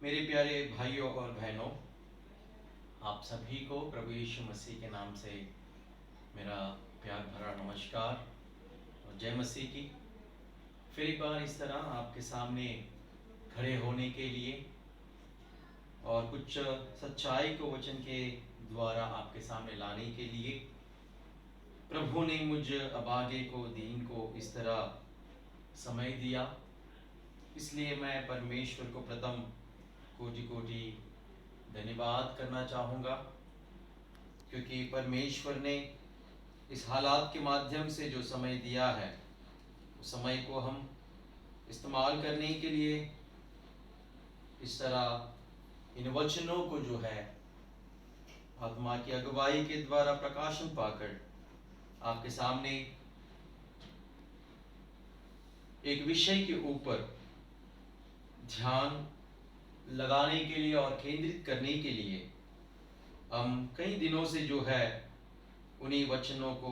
मेरे प्यारे भाइयों और बहनों, आप सभी को प्रभु यीशु मसीह के नाम से मेरा प्यार भरा नमस्कार और जय मसीह की। फिर एक बार इस तरह आपके सामने खड़े होने के लिए और कुछ सच्चाई को वचन के द्वारा आपके सामने लाने के लिए प्रभु ने मुझ अभागे को, दीन को इस तरह समय दिया। इसलिए मैं परमेश्वर को प्रथम कोटि कोटि धन्यवाद करना चाहूँगा, क्योंकि परमेश्वर ने इस हालात के माध्यम से जो समय दिया है उस समय को हम इस्तेमाल करने के लिए इस तरह इन वचनों को जो है आत्मा की अगुवाई के द्वारा प्रकाशन पाकर आपके सामने एक विषय के ऊपर ध्यान लगाने के लिए और केंद्रित करने के लिए हम कई दिनों से जो है उन्हीं वचनों को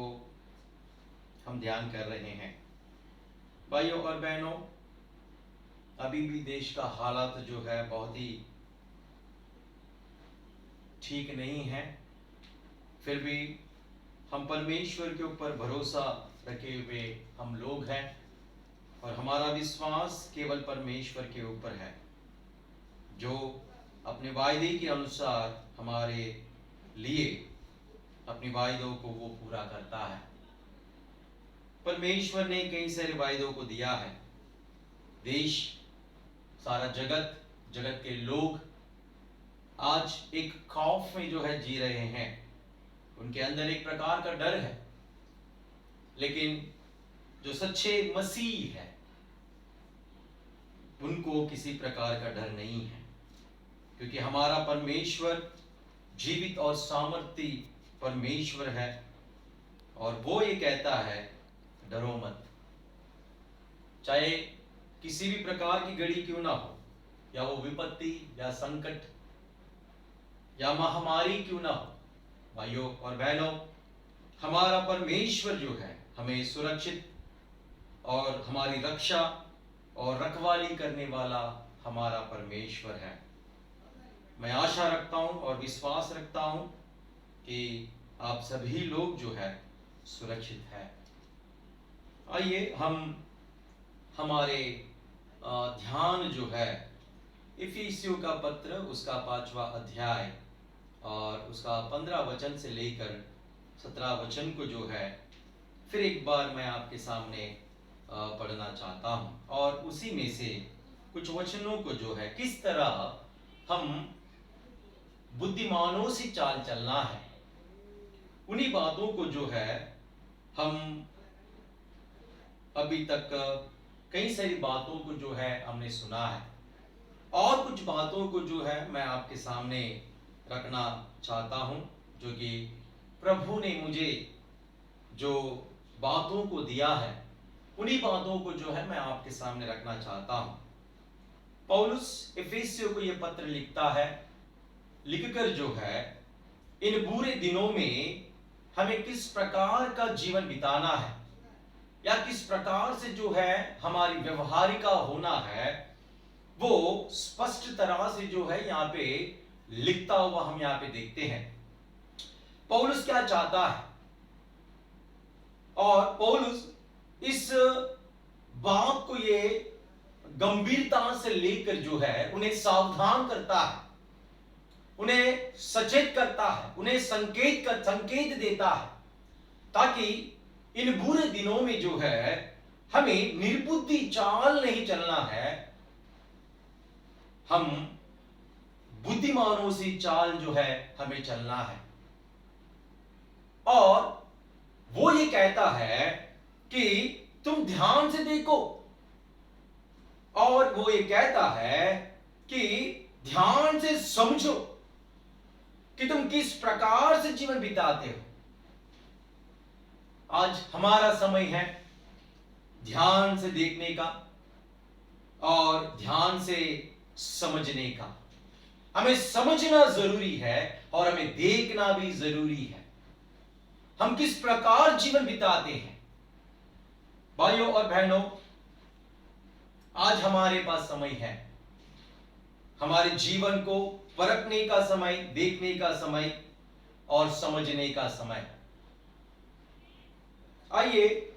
हम ध्यान कर रहे हैं। भाइयों और बहनों, अभी भी देश का हालात जो है बहुत ही ठीक नहीं है, फिर भी हम परमेश्वर के ऊपर भरोसा रखे हुए हम लोग हैं और हमारा विश्वास केवल परमेश्वर के ऊपर है, जो अपने वायदे के अनुसार हमारे लिए अपने वायदों को वो पूरा करता है। परमेश्वर ने कई सारे वायदों को दिया है। देश, सारा जगत के लोग आज एक खौफ में जो है जी रहे हैं। उनके अंदर एक प्रकार का डर है, लेकिन जो सच्चे मसीह है उनको किसी प्रकार का डर नहीं है, क्योंकि हमारा परमेश्वर जीवित और सामर्थी परमेश्वर है और वो ये कहता है, डरो मत। चाहे किसी भी प्रकार की घड़ी क्यों ना हो, या वो विपत्ति या संकट या महामारी क्यों ना हो, भाइयों और बहनों, हमारा परमेश्वर जो है हमें सुरक्षित और हमारी रक्षा और रखवाली करने वाला हमारा परमेश्वर है। मैं आशा रखता हूं और विश्वास रखता हूं कि आप सभी लोग जो है सुरक्षित है। आइए हम हमारे ध्यान जो है इफिसियों का पत्र, उसका 5वां अध्याय और उसका 15 वचन से लेकर 17 वचन को जो है फिर एक बार मैं आपके सामने पढ़ना चाहता हूं, और उसी में से कुछ वचनों को जो है किस तरह हम बुद्धिमानों से चाल चलना है, उन्हीं बातों को जो है हम अभी तक कई सारी बातों को जो है हमने सुना है, और कुछ बातों को जो है मैं आपके सामने रखना चाहता हूं, जो कि प्रभु ने मुझे जो बातों को दिया है उन्हीं बातों को जो है मैं आपके सामने रखना चाहता हूं। पौलुस इफिसियों को यह पत्र लिखता है, लिखकर जो है इन बुरे दिनों में हमें किस प्रकार का जीवन बिताना है, या किस प्रकार से जो है हमारी व्यवहारिका होना है, वो स्पष्ट तरह से जो है यहाँ पे लिखता हुआ हम यहाँ पे देखते हैं। पौलुस क्या चाहता है, और पौलुस इस बात को ये गंभीरता से लेकर जो है उन्हें सावधान करता है, उन्हें सचेत करता है, उन्हें संकेत देता है, ताकि इन बुरे दिनों में जो है हमें निर्बुद्धि चाल नहीं चलना है, हम बुद्धिमानों से चाल जो है हमें चलना है। और वो ये कहता है कि तुम ध्यान से देखो, और वो ये कहता है कि ध्यान से समझो कि तुम किस प्रकार से जीवन बिताते हो। आज हमारा समय है ध्यान से देखने का और ध्यान से समझने का। हमें समझना जरूरी है और हमें देखना भी जरूरी है, हम किस प्रकार जीवन बिताते हैं। भाइयों और बहनों, आज हमारे पास समय है, हमारे जीवन को परखने का समय, देखने का समय और समझने का समय। आइए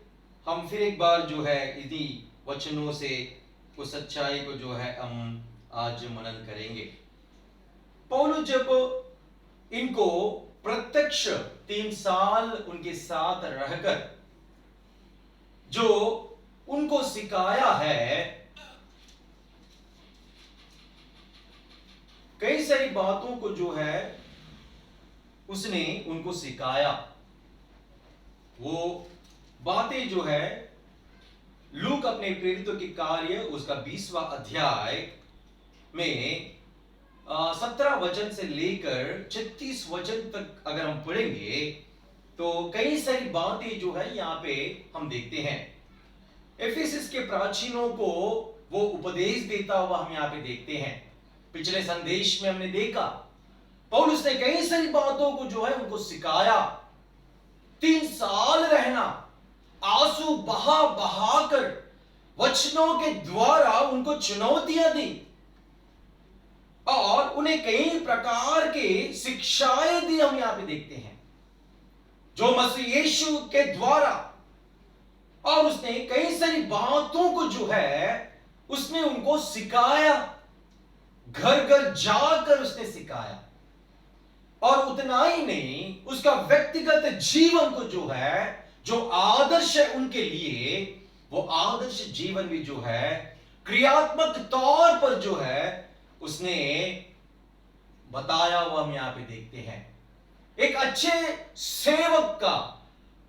हम फिर एक बार जो है इन्हीं वचनों से उस सच्चाई को जो है हम आज मनन करेंगे। पौलुस जब इनको प्रत्यक्ष 3 साल उनके साथ रहकर जो उनको सिखाया है, कई सारी बातों को जो है उसने उनको सिखाया। वो बातें जो है लूक अपने प्रेरितों के कार्य उसका 20वां अध्याय में 17 वचन से लेकर 36 वचन तक अगर हम पढ़ेंगे तो कई सारी बातें जो है यहाँ पे हम देखते हैं। एफेसस के प्राचीनों को वो उपदेश देता हुआ हम यहाँ पे देखते हैं। पिछले संदेश में हमने देखा पौलुस ने कई सारी बातों को जो है उनको सिखाया। 3 साल रहना, आंसू बहा बहा कर वचनों के द्वारा उनको चुनौतियां दी और उन्हें कई प्रकार के शिक्षाएं दी। हम यहां पे देखते हैं जो मसीह यीशु के द्वारा, और उसने कई सारी बातों को जो है उसने उनको सिखाया, घर घर जाकर उसने सिखाया। और उतना ही नहीं, उसका व्यक्तिगत जीवन को जो है, जो आदर्श है उनके लिए, वो आदर्श जीवन भी जो है क्रियात्मक तौर पर जो है उसने बताया हुआ हम यहां पे देखते हैं। एक अच्छे सेवक का,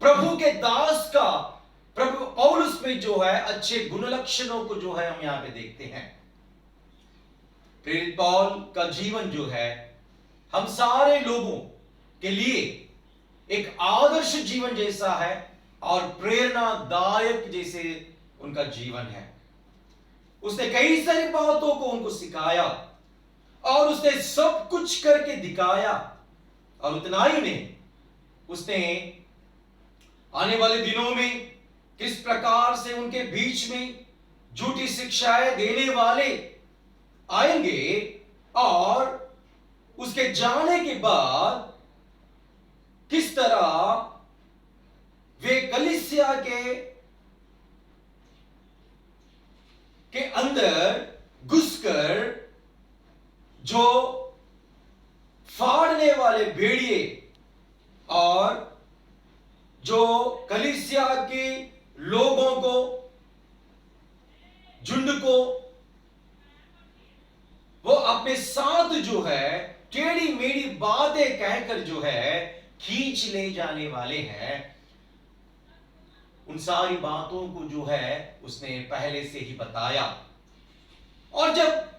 प्रभु के दास का, प्रभु पौलुस में जो है अच्छे गुण लक्षणों को जो है हम यहां पे देखते हैं। प्रेरित पौल का जीवन जो है हम सारे लोगों के लिए एक आदर्श जीवन जैसा है और प्रेरणादायक जैसे उनका जीवन है। उसने कई सारी बातों को उनको सिखाया और उसने सब कुछ करके दिखाया। और उतना ही नहीं, उसने आने वाले दिनों में किस प्रकार से उनके बीच में झूठी शिक्षाएं देने वाले आएंगे और उसके जाने के बाद किस तरह वे कलीसिया के अंदर घुसकर जो फाड़ने वाले भेड़िए और जो कलीसिया के लोगों को, झुंड को वो अपने साथ जो है टेढ़ी मेढ़ी बातें कहकर जो है खींच ले जाने वाले हैं। उन सारी बातों को जो है उसने पहले से ही बताया। और जब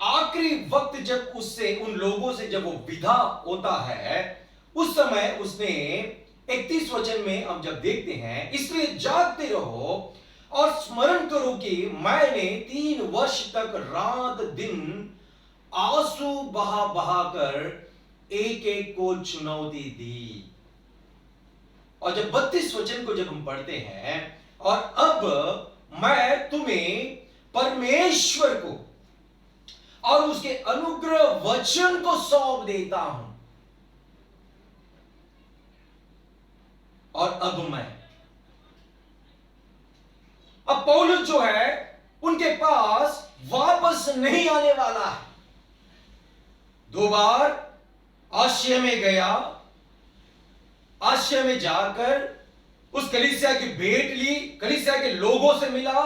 आखिरी वक्त जब उससे, उन लोगों से जब वो विदा होता है, उस समय उसने 31 वचन में हम जब देखते हैं, इसलिए जागते रहो और स्मरण करो कि मैंने 3 वर्ष तक रात दिन आंसू बहा बहा कर एक एक को चुनौती दी। और जब 32 वचन को जब हम पढ़ते हैं, और अब मैं तुम्हें परमेश्वर को और उसके अनुग्रह वचन को सौंप देता हूं। और अब पौलुस जो है उनके पास वापस नहीं आने वाला है। 2 बार आसिया में गया, आसिया में जाकर उस कलीसिया की भेंट ली, कलीसिया के लोगों से मिला,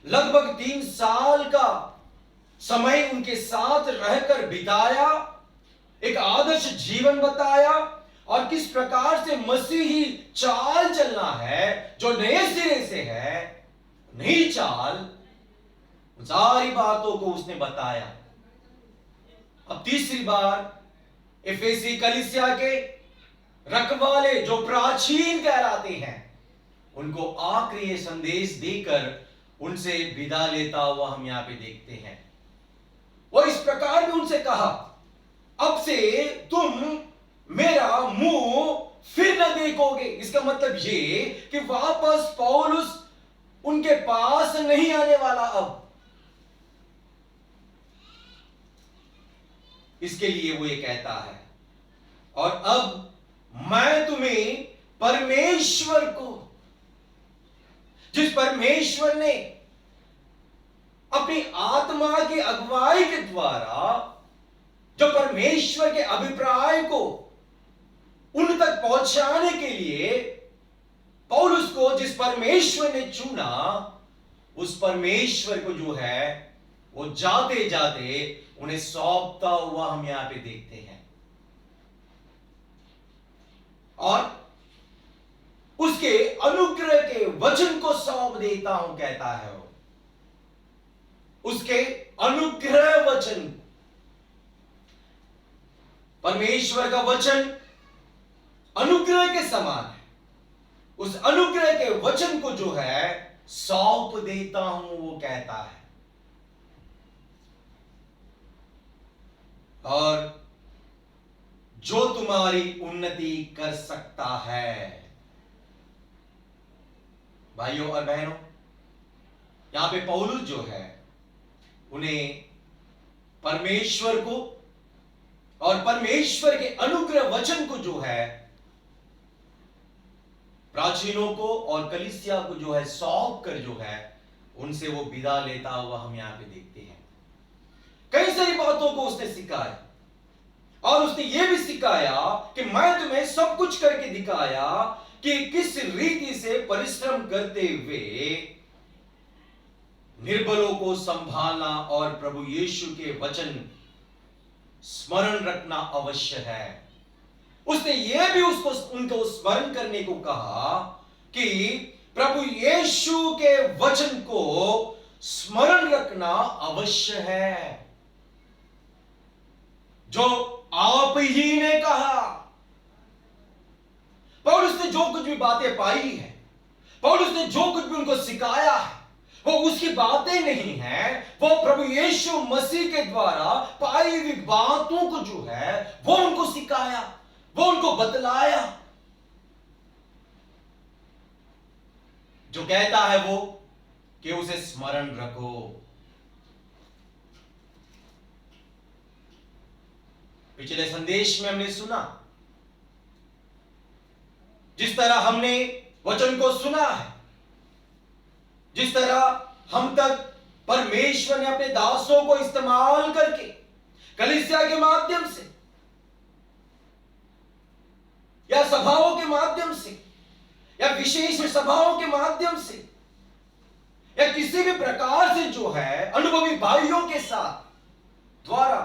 लगभग 3 साल का समय उनके साथ रहकर बिताया, एक आदर्श जीवन बताया और किस प्रकार से मसीही चाल चलना है जो नए सिरे से है, नई चाल, सारी बातों को उसने बताया। अब तीसरी बार एफेसी कलीसिया के रखवाले जो प्राचीन कहलाते हैं, उनको आखिरी संदेश देकर उनसे विदा लेता हुआ हम यहां पे देखते हैं। वो इस प्रकार भी उनसे कहा, अब से तुम मेरा मुंह फिर न देखोगे। इसका मतलब ये कि वापस पौलुस उनके पास नहीं आने वाला। अब इसके लिए वो ये कहता है, और अब मैं तुम्हें परमेश्वर को, जिस परमेश्वर ने अपनी आत्मा की अगुवाई के द्वारा जो परमेश्वर के अभिप्राय को उन तक पहुंचाने के लिए पौलुस को जिस परमेश्वर ने चुना, उस परमेश्वर को जो है वो जाते जाते उन्हें सौंपता हुआ हम यहां पे देखते हैं। और उसके अनुग्रह के वचन को सौंप देता हूं कहता है वो। उसके अनुग्रह वचन, परमेश्वर का वचन अनुग्रह के समान है, उस अनुग्रह के वचन को जो है सौंप देता हूं वो कहता है। और जो तुम्हारी उन्नति कर सकता है। भाइयों और बहनों, यहां पे पौलुस जो है उन्हें परमेश्वर को और परमेश्वर के अनुग्रह वचन को जो है प्राचीनों को और कलीसिया को जो है सौंप कर जो है उनसे वो विदा लेता हुआ हम यहां पे देखते हैं। कई सारी बातों को उसने सिखाया और उसने ये भी सिखाया कि मैं तुम्हें सब कुछ करके दिखाया कि किस रीति से परिश्रम करते हुए निर्बलों को संभालना और प्रभु यीशु के वचन स्मरण रखना अवश्य है। उसने यह भी उनको स्मरण करने को कहा कि प्रभु यीशु के वचन को स्मरण रखना अवश्य है, जो आप ही ने कहा। पौलुस ने जो कुछ भी बातें पाई है, पौलुस ने जो कुछ भी उनको सिखाया है, वो उसकी बातें नहीं है, वो प्रभु यीशु मसीह के द्वारा पाई हुई बातों को जो है वो उनको सिखाया, वो उनको बतलाया। जो कहता है वो कि उसे स्मरण रखो। पिछले संदेश में हमने सुना, जिस तरह हमने वचन को सुना है, जिस तरह हम तक परमेश्वर ने अपने दासों को इस्तेमाल करके कलीसिया के माध्यम से या सभाओं के माध्यम से या विशेष सभाओं के माध्यम से या किसी भी प्रकार से जो है अनुभवी भाइयों के साथ द्वारा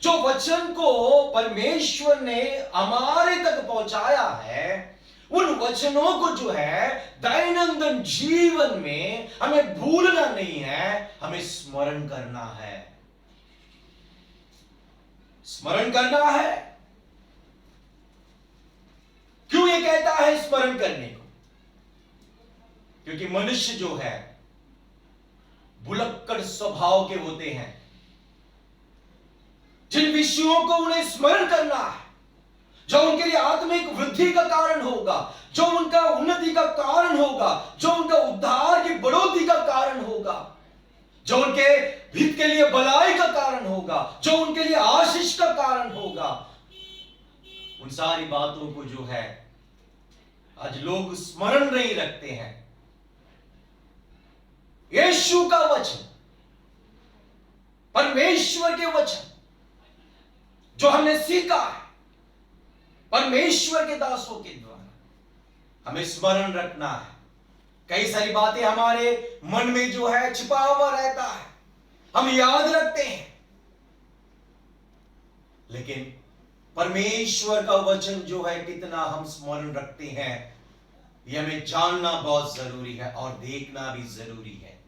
जो वचन को परमेश्वर ने हमारे तक पहुंचाया है, उन वचनों को जो है दैनंदिन जीवन में हमें भूलना नहीं है, हमें स्मरण करना है। स्मरण करना है। क्यों ये कहता है स्मरण करने को? क्योंकि मनुष्य जो है भुलक्कड़ स्वभाव के होते हैं। जिन विषयों को उन्हें स्मरण करना है, जो उनके लिए आत्मिक वृद्धि का कारण होगा, जो उनका उन्नति का कारण होगा, जो उनका उद्धार की बढ़ोतरी का कारण होगा, जो उनके हित के लिए भलाई का कारण होगा, जो उनके लिए आशीष का कारण होगा, उन सारी बातों को जो है आज लोग स्मरण नहीं रखते हैं। यीशु का वचन, परमेश्वर के वचन जो हमने सीखा है परमेश्वर के दासों के द्वारा, हमें स्मरण रखना है। कई सारी बातें हमारे मन में जो है छिपा हुआ रहता है, हम याद रखते हैं, लेकिन परमेश्वर का वचन जो है कितना हम स्मरण रखते हैं, यह हमें जानना बहुत जरूरी है और देखना भी जरूरी है।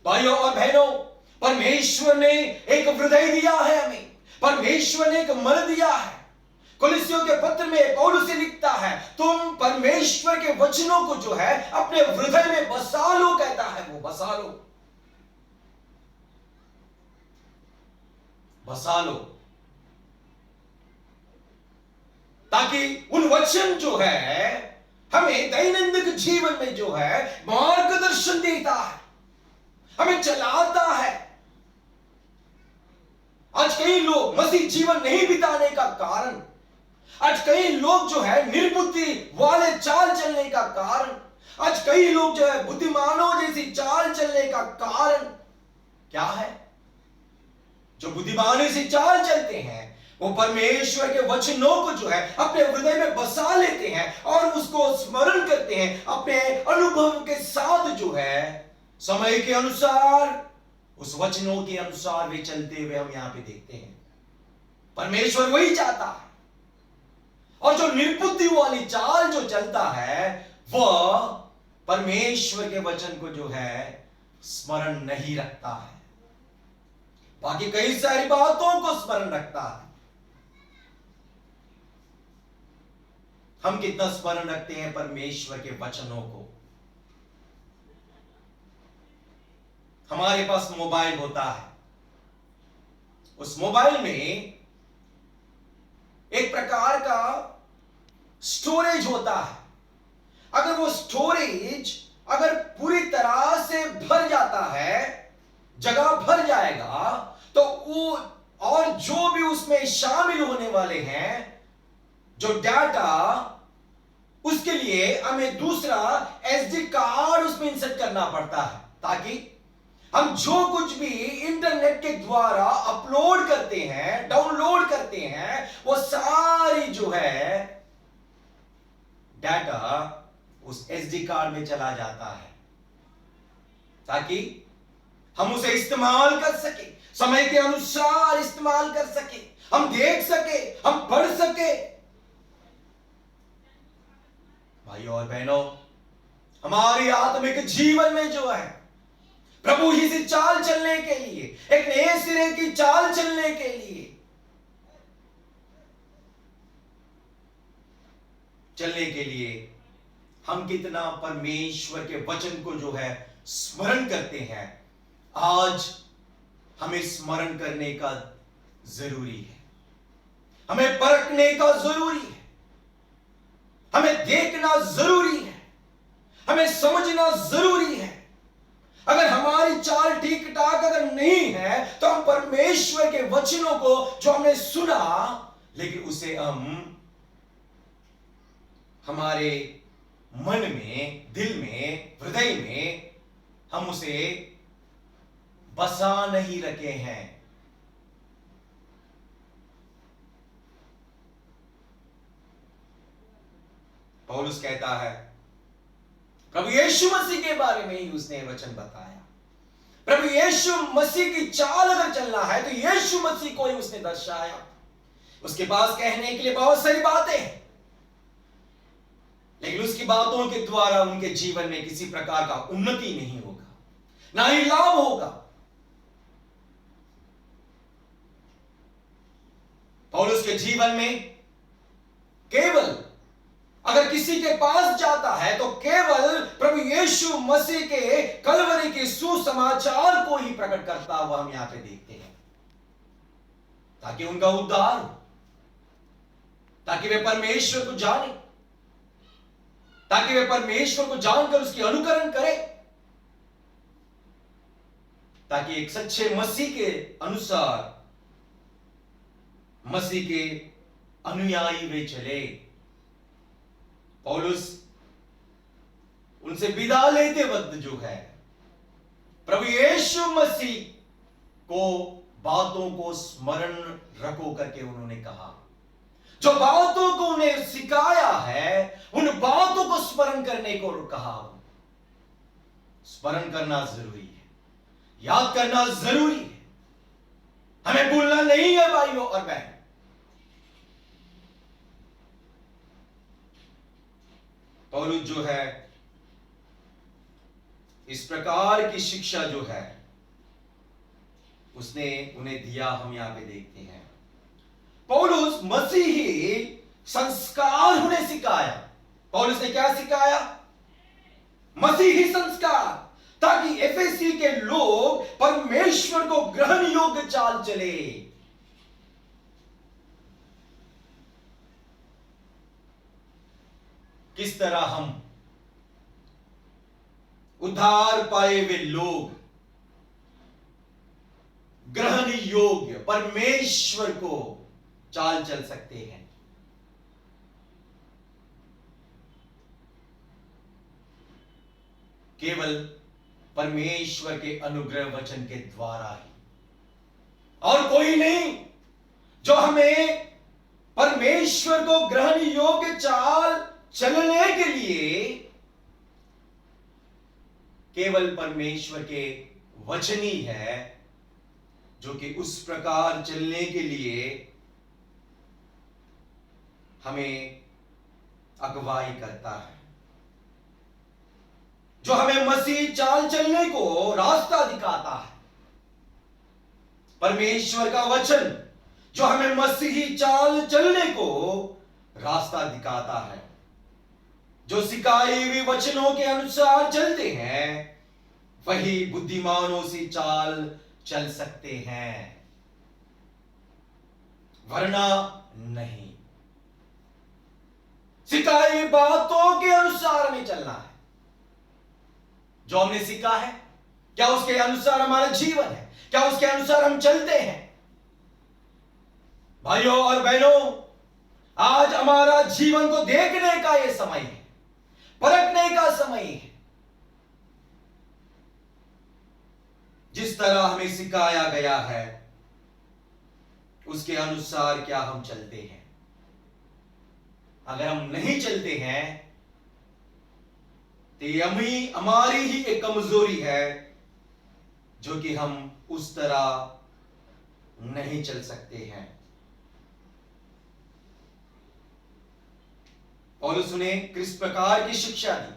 भाइयों और बहनों, परमेश्वर ने एक हृदय दिया है हमें, परमेश्वर ने एक मन दिया है। कुलिसियों के पत्र में पौलुस से लिखता है, तुम परमेश्वर के वचनों को जो है अपने हृदय में बसा लो, कहता है वो बसा लो, बसा लो, ताकि उन वचन जो है हमें दैनंदिन जीवन में जो है मार्गदर्शन देता है, हमें चलाता है। आज कई लोग मसीह जीवन नहीं बिताने का कारण, आज कई लोग जो है निर्बुद्धि वाले चाल चलने का कारण, आज कई लोग जो है बुद्धिमानों जैसी चाल चलने का कारण क्या है? जो बुद्धिमानों से चाल चलते हैं वो परमेश्वर के वचनों को जो है अपने हृदय में बसा लेते हैं और उसको स्मरण करते हैं, अपने अनुभव के साथ जो है समय के अनुसार उस वचनों के अनुसार वे चलते हुए हम यहां पे देखते हैं। परमेश्वर वही चाहता है। और जो निर्बुद्धि वाली चाल जो चलता है वह परमेश्वर के वचन को जो है स्मरण नहीं रखता है, बाकी कई सारी बातों को स्मरण रखता है। हम कितना स्मरण रखते हैं परमेश्वर के वचनों को? हमारे पास मोबाइल होता है, उस मोबाइल में एक प्रकार का स्टोरेज होता है। अगर वो स्टोरेज अगर पूरी तरह से भर जाता है, जगह भर जाएगा, तो वो और जो भी उसमें शामिल होने वाले हैं जो डाटा, उसके लिए हमें दूसरा एसडी कार्ड उसमें इंसर्ट करना पड़ता है, ताकि हम जो कुछ भी इंटरनेट के द्वारा अपलोड करते हैं, डाउनलोड करते हैं, वो सारी जो है डाटा उस एसडी कार्ड में चला जाता है, ताकि हम उसे इस्तेमाल कर सके, समय के अनुसार इस्तेमाल कर सके, हम देख सके, हम पढ़ सके। भाइयों और बहनों, हमारी आत्मिक जीवन में जो है प्रभु ही से चाल चलने के लिए, एक नए सिरे की चाल चलने के लिए, हम कितना परमेश्वर के वचन को जो है स्मरण करते हैं, आज हमें स्मरण करने का जरूरी है, हमें परखने का जरूरी है, हमें देखना जरूरी है, हमें समझना जरूरी है। अगर हमारी चाल ठीक ठाक अगर नहीं है तो हम परमेश्वर के वचनों को जो हमने सुना, लेकिन उसे हम हमारे मन में, दिल में, हृदय में हम उसे बसा नहीं रखे हैं। पौलुस कहता है, प्रभु यीशु मसीह के बारे में ही उसने वचन बताया। प्रभु यीशु मसीह की चाल अगर चलना है तो यीशु मसीह को ही उसने दर्शाया। उसके पास कहने के लिए बहुत सारी बातें हैं, लेकिन उसकी बातों के द्वारा उनके जीवन में किसी प्रकार का उन्नति नहीं होगा, ना ही लाभ होगा। पौलुस के जीवन में केवल अगर किसी के पास जाता है तो केवल प्रभु यीशु मसीह के कलवरी के सुसमाचार को ही प्रकट करता हुआ हम यहां पे देखते हैं, ताकि उनका उद्धार हो, ताकि वे परमेश्वर को जाने, ताकि वे परमेश्वर को जानकर उसकी अनुकरण करें, ताकि एक सच्चे मसीह के अनुसार, मसीह के अनुयायी वे चले। पौलुस उनसे विदा लेते वक्त जो है प्रभु यीशु मसीह को बातों को स्मरण रखो करके उन्होंने कहा। जो बातों को उन्हें सिखाया है, उन बातों को स्मरण करने को कहा। स्मरण करना जरूरी है, याद करना जरूरी है, हमें भूलना नहीं है भाइयों और बहन। पौलुस जो है इस प्रकार की शिक्षा जो है उसने उन्हें दिया, हम यहां पे देखते हैं। पौलुस मसीही संस्कार उन्हें सिखाया। पौलुस ने क्या सिखाया? मसीही संस्कार, ताकि एफेसी के लोग परमेश्वर को ग्रहण योग्य चाल चले। किस तरह हम उद्धार पाए हुए लोग ग्रहण योग्य परमेश्वर को चाल चल सकते हैं। केवल परमेश्वर के अनुग्रह वचन के द्वारा ही, और कोई नहीं जो हमें परमेश्वर को ग्रहण योग्य चाल चलने के लिए, केवल परमेश्वर के वचन ही है जो कि उस प्रकार चलने के लिए हमें अगुवाई करता है, जो हमें मसीह चाल चलने को रास्ता दिखाता है। परमेश्वर का वचन जो हमें मसीही चाल चलने को रास्ता दिखाता है, जो सिखाए हुए वचनों के अनुसार चलते हैं, वही बुद्धिमानों से चाल चल सकते हैं, वरना नहीं। सिखाई बातों के अनुसार हमें चलना है। जो हमने सीखा है, क्या उसके अनुसार हमारा जीवन है? क्या उसके अनुसार हम चलते हैं? भाइयों और बहनों, आज हमारा जीवन को देखने का यह समय है, परखने का समय है। जिस तरह हमें सिखाया गया है उसके अनुसार क्या हम चलते हैं? अगर हम नहीं चलते हैं तो ये हमारी ही एक कमजोरी है, जो कि हम उस तरह नहीं चल सकते हैं। पौलुस ने किस प्रकार की शिक्षा दी?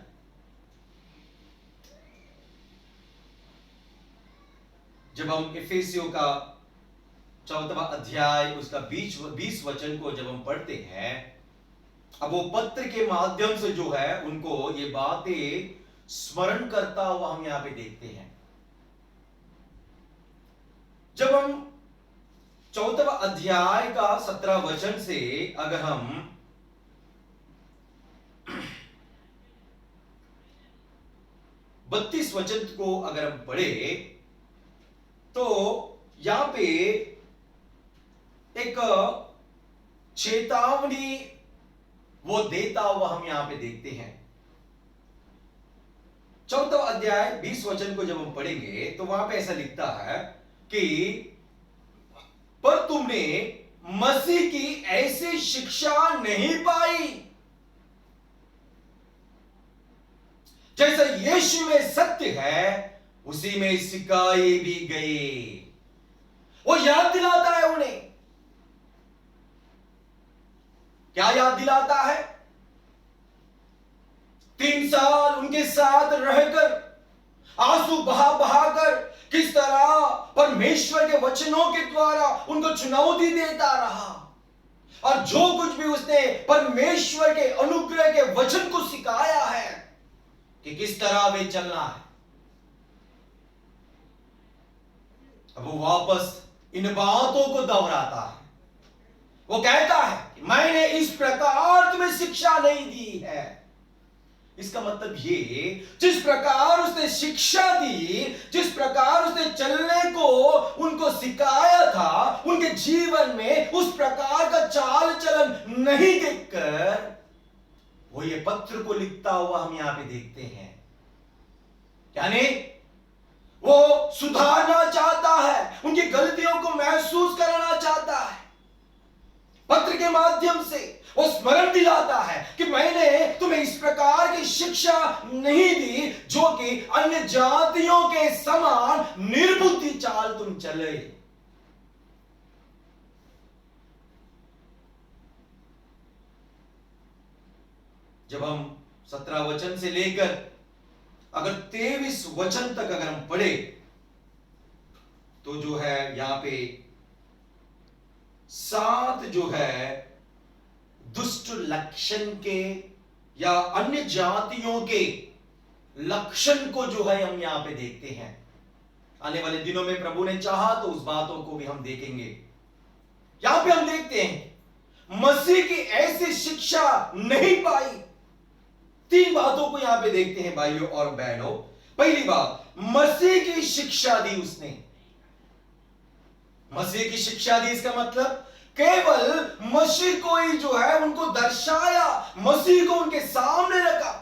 जब हम इफिसियों का 4वां अध्याय उसका 20 वचन को जब हम पढ़ते हैं, अब वो पत्र के माध्यम से जो है उनको ये बातें स्मरण करता हुआ हम यहां पे देखते हैं। जब हम 4वां अध्याय का 17 वचन से अगर हम 32 वचन को अगर हम पढ़े तो यहां पे एक चेतावनी वो देता हुआ हम यहां पे देखते हैं। 4वां अध्याय 20 वचन को जब हम पढ़ेंगे तो वहां पे ऐसा लिखता है कि पर तुमने मसीह की ऐसी शिक्षा नहीं पाई जैसा यीशु में सत्य है उसी में सिखाए भी गए। वो याद दिलाता है उन्हें। क्या याद दिलाता है? 3 साल उनके साथ रहकर, आंसू बहा बहा कर किस तरह परमेश्वर के वचनों के द्वारा उनको चुनौती देता रहा, और जो कुछ भी उसने परमेश्वर के अनुग्रह के वचन को सिखाया है कि किस तरह वे चलना है, अब वो वापस इन बातों को दोहराता है। वो कहता है कि मैंने इस प्रकार तुम्हें शिक्षा नहीं दी है। इसका मतलब ये, जिस प्रकार उसने शिक्षा दी, जिस प्रकार उसने चलने को उनको सिखाया था, उनके जीवन में उस प्रकार का चाल चलन नहीं देखकर वो ये पत्र को लिखता हुआ हम यहां पे देखते हैं। यानी वो सुधारना चाहता है, उनकी गलतियों को महसूस करना चाहता है। पत्र के माध्यम से वो स्मरण दिलाता है कि मैंने तुम्हें इस प्रकार की शिक्षा नहीं दी जो कि अन्य जातियों के समान निर्बुद्धि चाल तुम चले। जब हम 17 वचन से लेकर अगर 23 वचन तक अगर हम पढ़े तो जो है यहां पे 7 जो है दुष्ट लक्षण के या अन्य जातियों के लक्षण को जो है हम यहां पे देखते हैं। आने वाले दिनों में प्रभु ने चाहा तो उस बातों को भी हम देखेंगे। यहां पे हम देखते हैं मसीह की ऐसी शिक्षा नहीं पाई। 3 बातों को यहां पे देखते हैं भाइयों और बहनों। पहली बात, मसीह की शिक्षा दी उसने। मसीह की शिक्षा दी इसका मतलब केवल मसीह को ही जो है उनको दर्शाया, मसीह को उनके सामने रखा।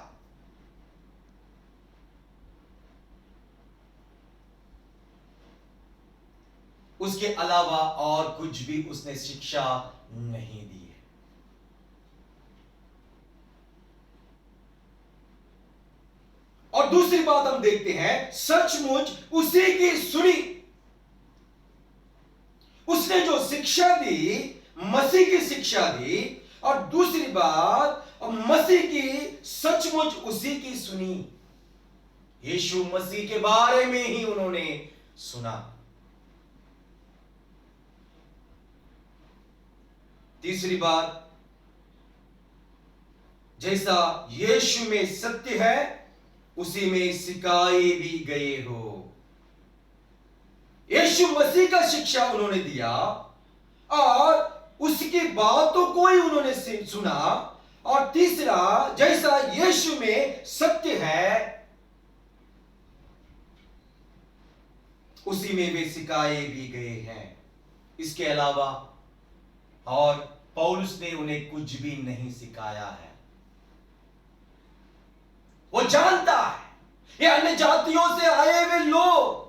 उसके अलावा और कुछ भी उसने शिक्षा नहीं दी है। और दूसरी बात हम देखते हैं, सचमुच उसी की सुनी। उसने जो शिक्षा दी, मसीह की शिक्षा दी, और दूसरी बात मसीह की सचमुच उसी की सुनी। यीशु मसीह के बारे में ही उन्होंने सुना। तीसरी बात, जैसा यीशु में सत्य है उसी में सिखाए भी गए हो। यीशु मसीह का शिक्षा उन्होंने दिया और उसकी बातों को ही उन्होंने सुना। और तीसरा, जैसा यीशु में सत्य है उसी में वे सिखाए भी गए हैं। इसके अलावा और पौलुस ने उन्हें कुछ भी नहीं सिखाया है। वो जानता है ये अन्य जातियों से आए हुए लोग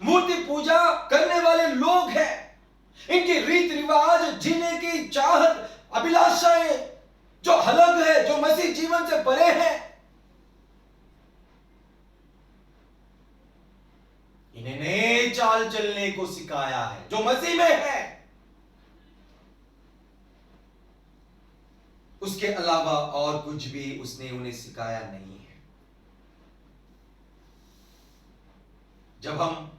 मूर्ति पूजा करने वाले लोग हैं। इनकी रीत रिवाज, जीने की चाहत, अभिलाषाएं जो अलग है, जो मसीह जीवन से परे है, इन्हें नए चाल चलने को सिखाया है जो मसीह में है। उसके अलावा और कुछ भी उसने उन्हें सिखाया नहीं है। जब हम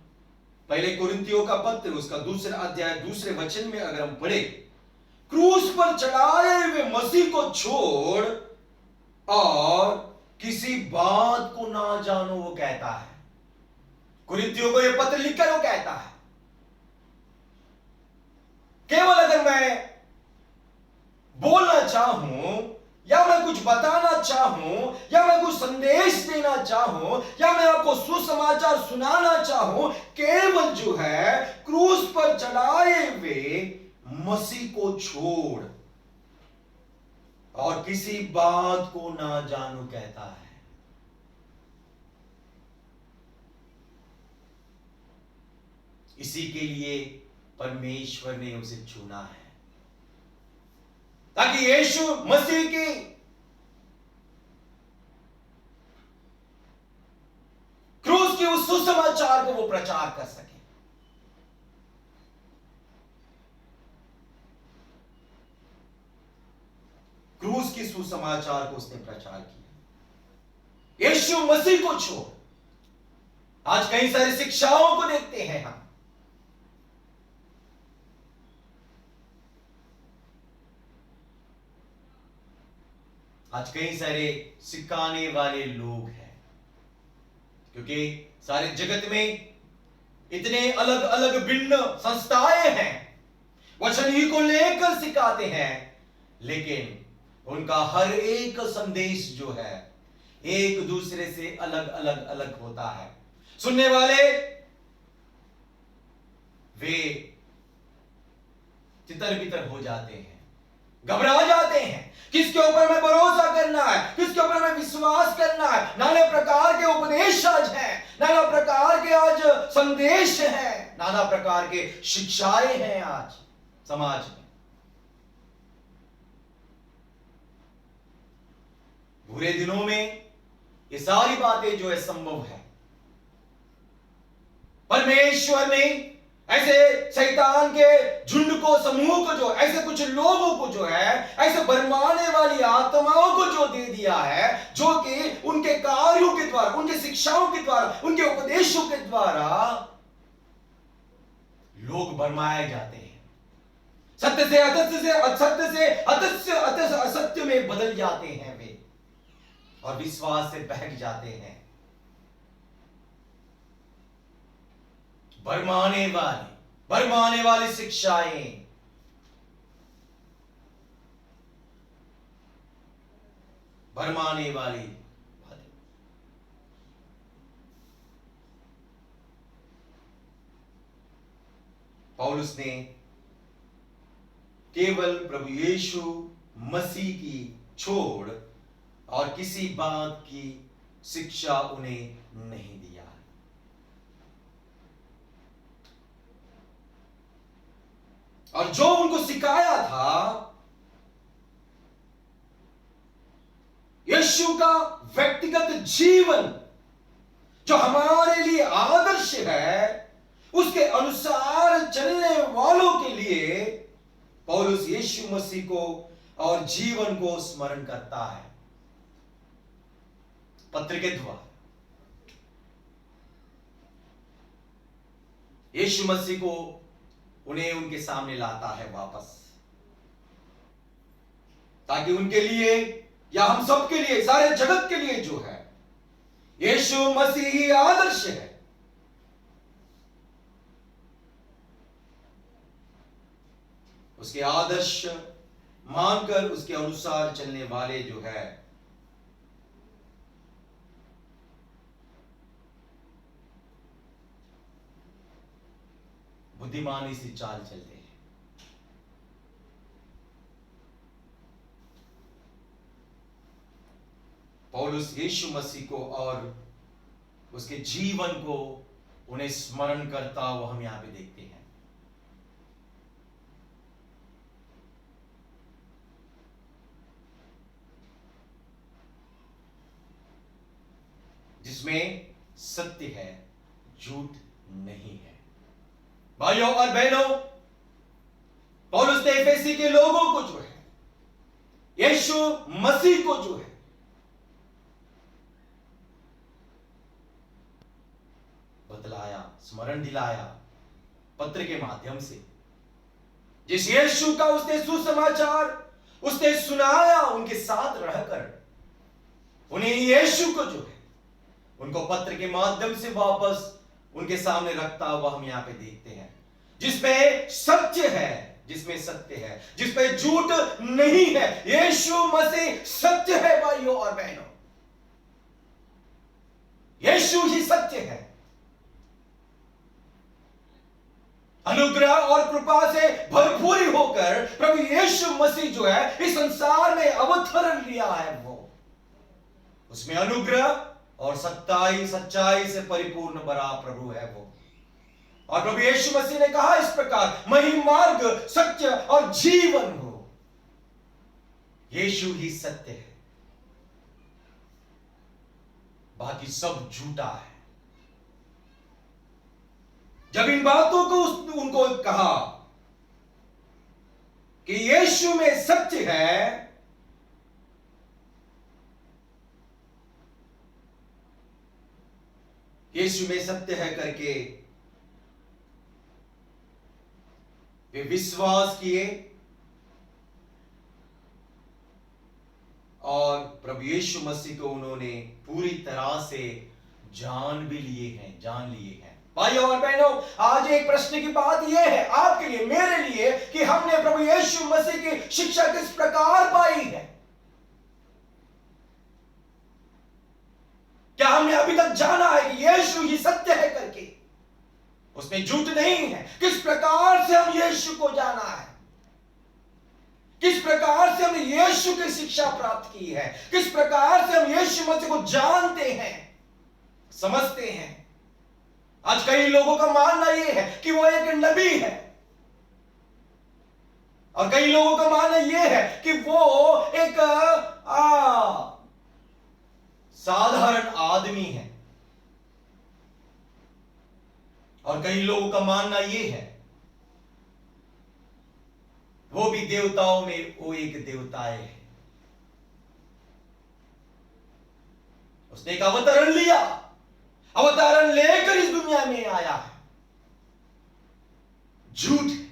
पहले कुरिन्थियों का पत्र उसका दूसरा अध्याय दूसरे वचन में अगर हम पढ़े, क्रूस पर चढ़ाए हुए मसीह को छोड़ और किसी बात को ना जानो, वो कहता है। कुरिन्थियों को यह पत्र लिखकर वो कहता है, केवल अगर मैं बोलना चाहूं या मैं कुछ बताना चाहूं या मैं कुछ संदेश देना चाहूं या मैं आपको सुसमाचार सुनाना चाहूं, केवल जो है क्रूस पर चढ़ाए हुए मसीह को छोड़ और किसी बात को ना जानू कहता है। इसी के लिए परमेश्वर ने उसे चुना है ताकि यीशु मसीह की क्रूस की उस सुसमाचार को वो प्रचार कर सके। क्रूस की सुसमाचार को उसने प्रचार किया। यीशु मसीह को छोड़ आज कई सारी शिक्षाओं को देखते हैं हम। आज कई सारे सिखाने वाले लोग हैं, क्योंकि सारे जगत में इतने अलग अलग भिन्न संस्थाएं हैं, वचन ही को लेकर सिखाते हैं, लेकिन उनका हर एक संदेश जो है एक दूसरे से अलग अलग अलग होता है। सुनने वाले वे तितर बितर हो जाते हैं, घबरा जाते हैं। किसके ऊपर में भरोसा करना है, किसके ऊपर में विश्वास करना है। नाना प्रकार के उपदेश आज हैं, नाना प्रकार के आज संदेश हैं, नाना प्रकार के शिक्षाएं हैं आज समाज में। बुरे दिनों में ये सारी बातें जो है संभव है। परमेश्वर ने ऐसे शैतान के झुंड को, समूह को, जो ऐसे कुछ लोगों को जो है ऐसे भरमाने वाली आत्माओं को जो दे दिया है, जो कि उनके कार्यों के द्वारा, उनके शिक्षाओं के द्वारा, उनके उपदेशों के द्वारा लोग भरमाए जाते हैं। सत्य से असत्य से, असत्य से अतस्य असत्य में बदल जाते हैं वे, और विश्वास से बहक जाते हैं। भरमाने वाली शिक्षाएं, भरमाने वाली बातें। पौलुस ने केवल प्रभु यीशु मसीह की छोड़ और किसी बात की शिक्षा उन्हें नहीं दिया। और जो उनको सिखाया था यीशु का व्यक्तिगत जीवन जो हमारे लिए आदर्श है, उसके अनुसार चलने वालों के लिए पौलुस यीशु मसीह को और जीवन को स्मरण करता है पत्र के द्वारा। यीशु मसीह को उन्हें उनके सामने लाता है वापस, ताकि उनके लिए या हम सबके लिए, सारे जगत के लिए जो है यीशु मसीह ही आदर्श है। उसके आदर्श मानकर उसके अनुसार चलने वाले जो है बुद्धिमानी से चाल चलते हैं। पौलुस यीशु मसीह को और उसके जीवन को उन्हें स्मरण करता वो हम यहां पे देखते हैं। जिसमें सत्य है, झूठ नहीं है। भाइयों और बहनों, पौलुस ने एफेसी के लोगों को जो है, यीशु मसीह को जो है बतलाया, स्मरण दिलाया पत्र के माध्यम से। जिस यीशु का उसने सुसमाचार उसने सुनाया, उनके साथ रहकर उन्हें यीशु को जो है उनको पत्र के माध्यम से वापस उनके सामने रखता हुआ हम यहां पे देखते हैं। जिसमें सत्य है, जिसमें सत्य है, जिसमें झूठ नहीं है। यीशु मसीह सत्य है भाइयों और बहनों, यीशु ही सत्य है। अनुग्रह और कृपा से भरपूरी होकर प्रभु यीशु मसीह जो है इस संसार में अवतरण लिया है। वो उसमें अनुग्रह और सच्चाई से परिपूर्ण बड़ा प्रभु है वो। और प्रभु यीशु मसीह ने कहा इस प्रकार, मैं ही मार्ग, सत्य और जीवन हूं। यीशु ही सत्य है, बाकी सब झूठा है। जब इन बातों को उनको कहा कि यीशु में सत्य है, यीशु में सत्य है करके वे विश्वास किए और प्रभु यीशु मसीह को उन्होंने पूरी तरह से जान लिए हैं। भाइयों और बहनों, आज एक प्रश्न की बात यह है आपके लिए, मेरे लिए, कि हमने प्रभु यीशु मसीह की शिक्षा किस प्रकार पाई है। क्या हमने अभी तक जाना है कि यीशु ही सत्य है करके, उसमें झूठ नहीं है? किस प्रकार से हम यीशु को जाना है, किस प्रकार से हमने यीशु की शिक्षा प्राप्त की है, किस प्रकार से हम यीशु मसीह को जानते हैं, समझते हैं। आज कई लोगों का मानना यह है कि वो एक नबी है, और कई लोगों का मानना यह है कि वो एक साधारण आदमी है, और कई लोगों का मानना यह है वो भी देवताओं में वो एक देवताए है। उसने एक अवतरण लिया, अवतारण लेकर इस दुनिया में आया है। झूठ है।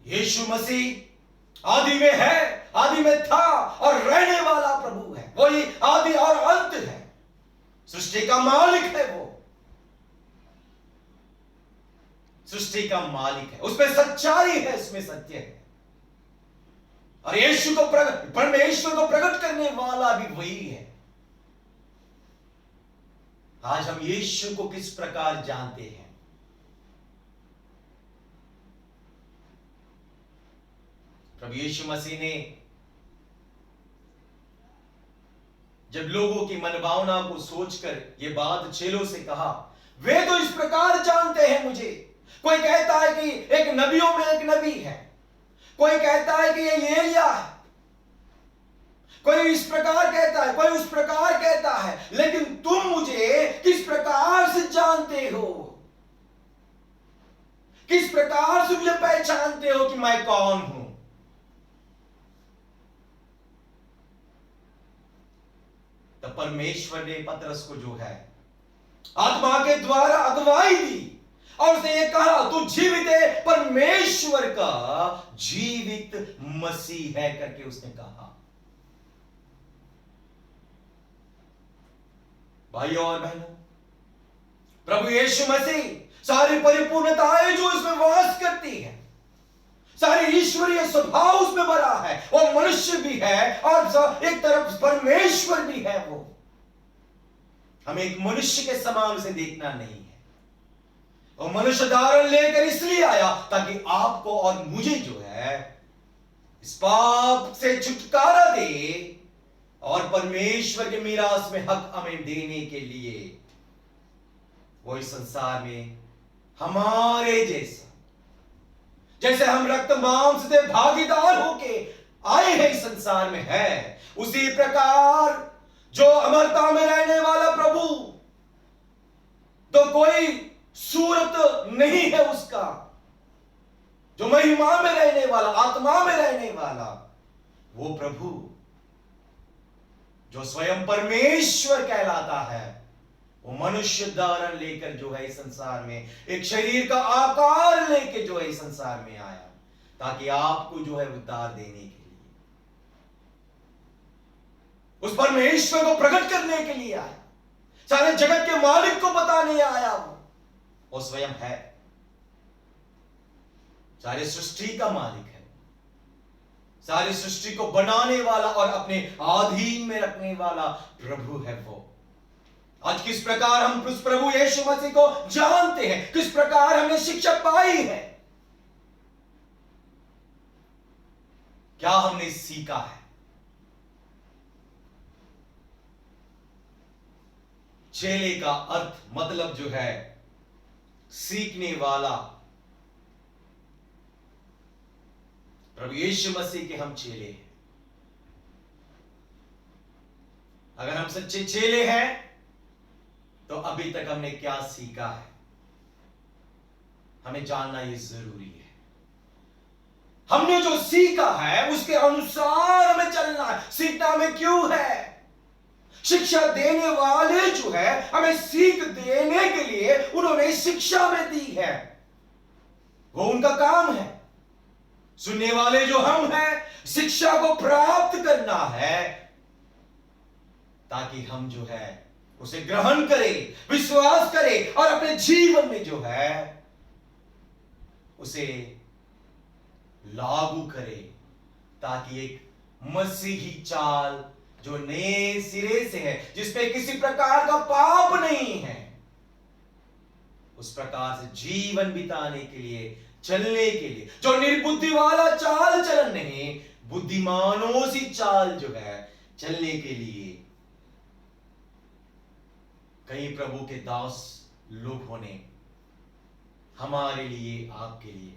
यीशु मसीह आदि में है, आदि में था और रहने वाला प्रभु है। वही आदि और अंत है, सृष्टि का मालिक है। वो सृष्टि का मालिक है, उसमें सच्चाई है, उसमें सत्य है। और यीशु को परमेश्वर को प्रकट करने वाला भी वही है। आज हम यीशु को किस प्रकार जानते हैं? प्रभु यीशु मसीह ने जब लोगों की मनभावना को सोचकर यह बात चेलों से कहा, वे तो इस प्रकार जानते हैं मुझे। कोई कहता है कि एक नबियों में एक नबी है, कोई कहता है कि ये एलिया है, कोई इस प्रकार कहता है, कोई उस प्रकार कहता है, लेकिन तुम मुझे किस प्रकार से जानते हो? किस प्रकार से मुझे पहचानते हो कि मैं कौन हूं? तब परमेश्वर ने पतरस को जो है आत्मा के द्वारा अगुवाई दी और उसने ये कहा, तू जीवित है, परमेश्वर का जीवित मसीह है करके उसने कहा। भाइयों और बहनों, प्रभु यीशु मसीह सारी परिपूर्णताएं जो इसमें वास करती है, सारी ईश्वरीय स्वभाव उसमें भरा है, वो मनुष्य भी है और एक तरफ परमेश्वर भी है। वो हमें एक मनुष्य के समान उसे देखना नहीं है। वो मनुष्य धारण लेकर इसलिए आया ताकि आपको और मुझे जो है इस पाप से छुटकारा दे और परमेश्वर के मीरास में हक हमें देने के लिए वो इस संसार में हमारे जैसे हम रक्त मांस से भागीदार होके आए हैं इस संसार में है, उसी प्रकार जो अमरता में रहने वाला प्रभु, तो कोई सूरत नहीं है उसका, जो महिमा में रहने वाला, आत्मा में रहने वाला वो प्रभु जो स्वयं परमेश्वर कहलाता है, वो मनुष्य धारण लेकर जो है इस संसार में एक शरीर का आकार लेके जो है इस संसार में आया ताकि आपको जो है उद्धार देने के लिए, उस परमेश्वर को प्रकट करने के लिए आया, सारे जगत के मालिक को बताने आया। वो स्वयं है, सारे सृष्टि का मालिक है, सारी सृष्टि को बनाने वाला और अपने अधीन में रखने वाला प्रभु है। वो आज किस प्रकार हम उस प्रभु यीशु मसीह को जानते हैं, किस प्रकार हमने शिक्षा पाई है, क्या हमने सीखा है? चेले का अर्थ मतलब जो है सीखने वाला। प्रभु यीशु मसीह के हम चेले हैं। अगर हम सच्चे चेले हैं तो अभी तक हमने क्या सीखा है, हमें जानना यह जरूरी है। हमने जो सीखा है उसके अनुसार हमें चलना है। सीखना हमें क्यों है? शिक्षा देने वाले जो है हमें सीख देने के लिए उन्होंने शिक्षा में दी है, वो उनका काम है। सुनने वाले जो हम हैं, शिक्षा को प्राप्त करना है ताकि हम जो है उसे ग्रहण करें, विश्वास करें और अपने जीवन में जो है उसे लागू करें, ताकि एक मसीही चाल जो नए सिरे से है, जिसमें किसी प्रकार का पाप नहीं है, उस प्रकार से जीवन बिताने के लिए, चलने के लिए, जो निर्बुद्धि वाला चाल चलन नहीं, बुद्धिमानों सी चाल जो है चलने के लिए कई प्रभु के दास लोगों ने हमारे लिए, आपके लिए